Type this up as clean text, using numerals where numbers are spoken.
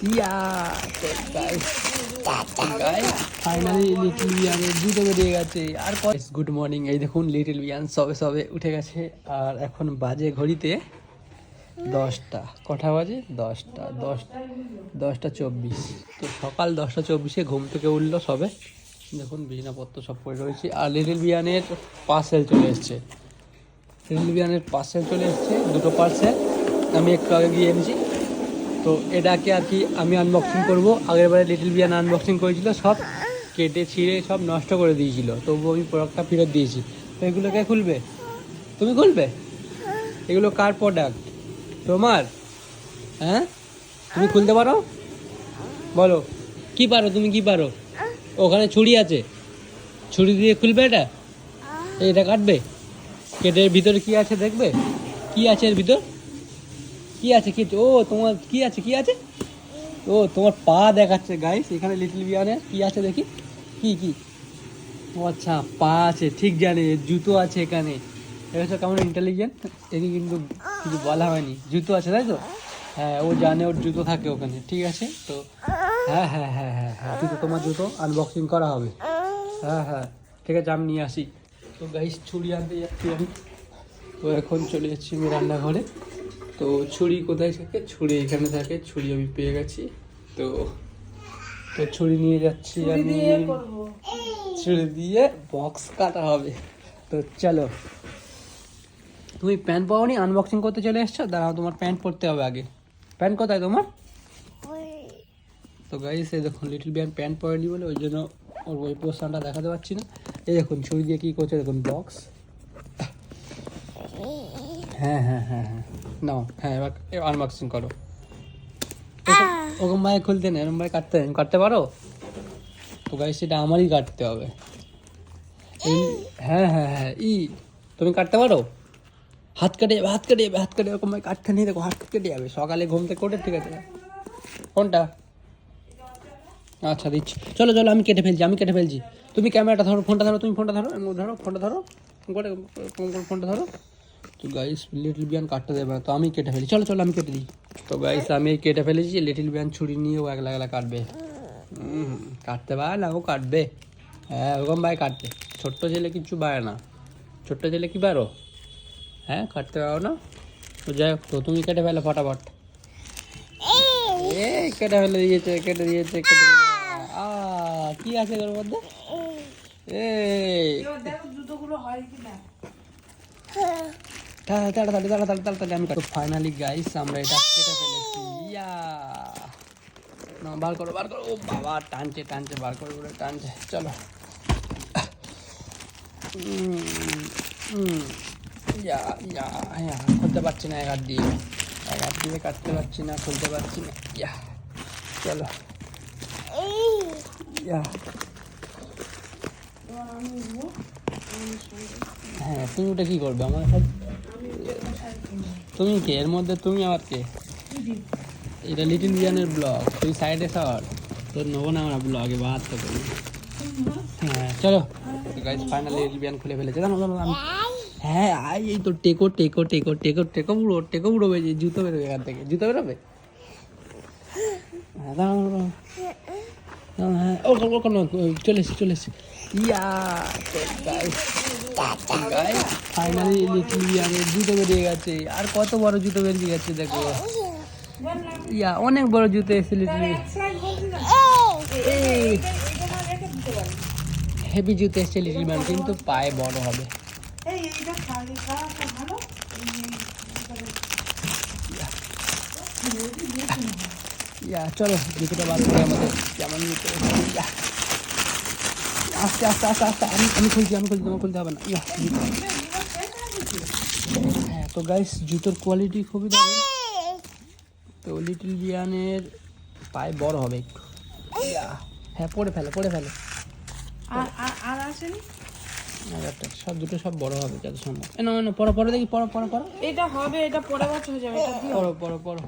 ইয়া finally little বিয়ানের জুতো বেরিয়ে গেছে। আর গুড মর্নিং, এই দেখুন লিটল বিয়ান সবে সবে উঠে গেছে। আর এখন বাজে ঘড়িতে 10টা, কটা বাজে 10টা 24। তো সকাল 10টা 24 ঘুম থেকে উঠলো সবে। দেখুন বিছানাপত্র সব পড়ে রয়েছে। আর লিটল বিয়ানের পার্সেল চলে এসছে। লিটল বিয়ানের পার্সেল চলে এসছে, দুটো পার্সেল আমি একটু আগে গিয়ে এনেছি। তো এটাকে আর কি আমি আনবক্সিং করবো। আগের বারে লিটল বিয়ান আনবক্সিং করেছিল, সব কেটে ছিঁড়ে সব নষ্ট করে দিয়েছিল, তবুও আমি প্রোডাক্টটা ফেরত দিয়েছি। তো এগুলোকে খুলবে, তুমি খুলবে? এগুলো কার প্রোডাক্ট? তোমার? হ্যাঁ, তুমি খুলতে পারো? বলো কি পারো, তুমি কি পারো? ওখানে ছুরি আছে, ছুরি দিয়ে খুলবে এটা? এটা কাটবে, কেটে এর ভিতরে কি আছে দেখবে। কি আছে এর ভিতর? কি আছে? কি? ও তোমার কি আছে? কি আছে? ও তোমার পা দেখাচ্ছে গাইস এখানে লিটল বিয়ানে। কি আছে দেখি, কি কি? ও আচ্ছা, পা আছে, ঠিক জানে। জুতো আছে এখানে। এটা কেমন ইন্টেলিজেন্ট, একে কিন্তু কিছু বলা হয়নি। জুতো আছে তাই তো? হ্যাঁ, ও জানে ওর জুতো থাকে ওখানে। ঠিক আছে, তো হ্যাঁ হ্যাঁ হ্যাঁ হ্যাঁ হ্যাঁ জুতো, তোমার জুতো আনবক্সিং করা হবে। হ্যাঁ হ্যাঁ ঠিক আছে, আমি নিয়ে আসি। তো গাইস ছুরি আনতে যাচ্ছি আমি। তো এখন চলে যাচ্ছি আমি রান্নাঘরে। তো ছুরি কোথায় থাকে? ছুরি এখানে থাকে, ছুরি আমি পেয়ে গেছি। তো তো ছুরি নিয়ে যাচ্ছি আমি, ছুরি দিয়ে বক্স কাটা হবে। তো চলো। তুমি প্যান্ট পাওনি, আনবক্সিং করতে চলে এসছো? দাঁড়াও, তোমার প্যান্ট পরতে হবে আগে। প্যান্ট কোথায় তোমার? তো গাইস এই দেখুন লিটল বিয়ান প্যান্ট পরেনি বলে ওই জন্য ওর ওই পোস্টারটা দেখাতে পারছি না। এই দেখুন ছুরি দিয়ে কী করছে দেখুন, বক্স। হ্যাঁ হ্যাঁ হ্যাঁ হ্যাঁ নাও, হ্যাঁ এবার আনবক্সিং করো। ওরকম ভাবে খুলতে নেই, এরকম ভাবে কাটতে পারো? তো গাইস সেটা আমারই কাটতে হবে। হ্যাঁ হ্যাঁ হ্যাঁ তুমি কাটতে পারো? হাত কেটে যাবে, হাত কেটে যাবে, হাত কেটে, এরকম ভাবে কাটতে নিয়ে দেখো হাত কেটে যাবে। সকালে ঘুম থেকে ওঠে, ঠিক আছে? কোনটা? আচ্ছা দিচ্ছি, চলো চলো, আমি কেটে ফেলছি। তুমি ক্যামেরাটা ধরো, ফোনটা ধরো, তুমি ফোনটা ধরো, ফোনটা ধরো ফোনটা ধরো। তো গাইস লিটল বিয়ান কাটতে দেবে না, তো আমি কেটে ফেলি। চলো চলো, আমি কেটে দিই। তো গাইস আমি কেটে ফেলেছি। লিটল বিয়ান ছুরি নিয়ে ও একলা একলা কাটবে। কাটতে পারে না, ও কাটবে। হ্যাঁ ওরকম ভাই কাটবে। ছোট্ট ছেলে কিচ্ছু পারে না। ছোট্ট ছেলে কি পারো? হ্যাঁ কাটতে পারো না? তো যাই হোক, তো তুমি কেটে ফেলো ফটাফট। কেটে ফেলে দিয়েছে, কেটে দিয়েছে। কি আছে ওর মধ্যে? তাড়াতাড়ি আমি কাটো। ফাইনালি গাইস আমরা এটা কেটে ফেলেছি। না বার করো। ও বাবা, টানছে বার করে টানছে। চলো। খুলতে পারছি না, এক হাত দিয়ে কাটতে পারছি না, খুলতে পারছি না। চলো। হ্যাঁ তুমি ওটা কি করবে আমার সাথে? তুমি কে এর মধ্যে? তুমি আমার কে? এটা লিটল বিয়ানের ব্লগ, তুই সাইডে সর। তোর নেবো না আমরা ব্লগে, বাদ তো করি। হ্যাঁ চলো গাইস, ফাইনালি লিটল বিয়ান খুলে ফেলেছে। জানো আমি, হ্যাঁ এই তো টেকো পুরো বেরিয়ে, জুতো বেরোবে এখান থেকে, জুতো বেরোবে। হ্যাঁ দাঁড়াও, হ্যাঁ চলে এসছি। ফাইনালি লিটল বিয়ানের জুতো বেরিয়ে গেছে। আর কত বড় জুতো বেরিয়ে গেছে দেখো। অনেক বড় জুতো এসেছে লিটল। হেভি জুতো এসছে লিটল বিয়ান, কিন্তু পায়ে বড় হবে। চলো জুতোটা বাদ করে আমাদের কেমন জুতো। আস্তে আমি খুলছি, তোমার খুলতে হবে না। হ্যাঁ তো গাইস জুতোর কোয়ালিটি খুবই দারুণ। তো লিটল বিয়ানের পায়ে বড় হবে একটু। হ্যাঁ পরে ফেলে সব দুটো সব বড় হবে যত সম্ভব। পরে দেখি, পড়ো। এটা হবে, এটা পরে বছর হয়ে যাবে। পড়ো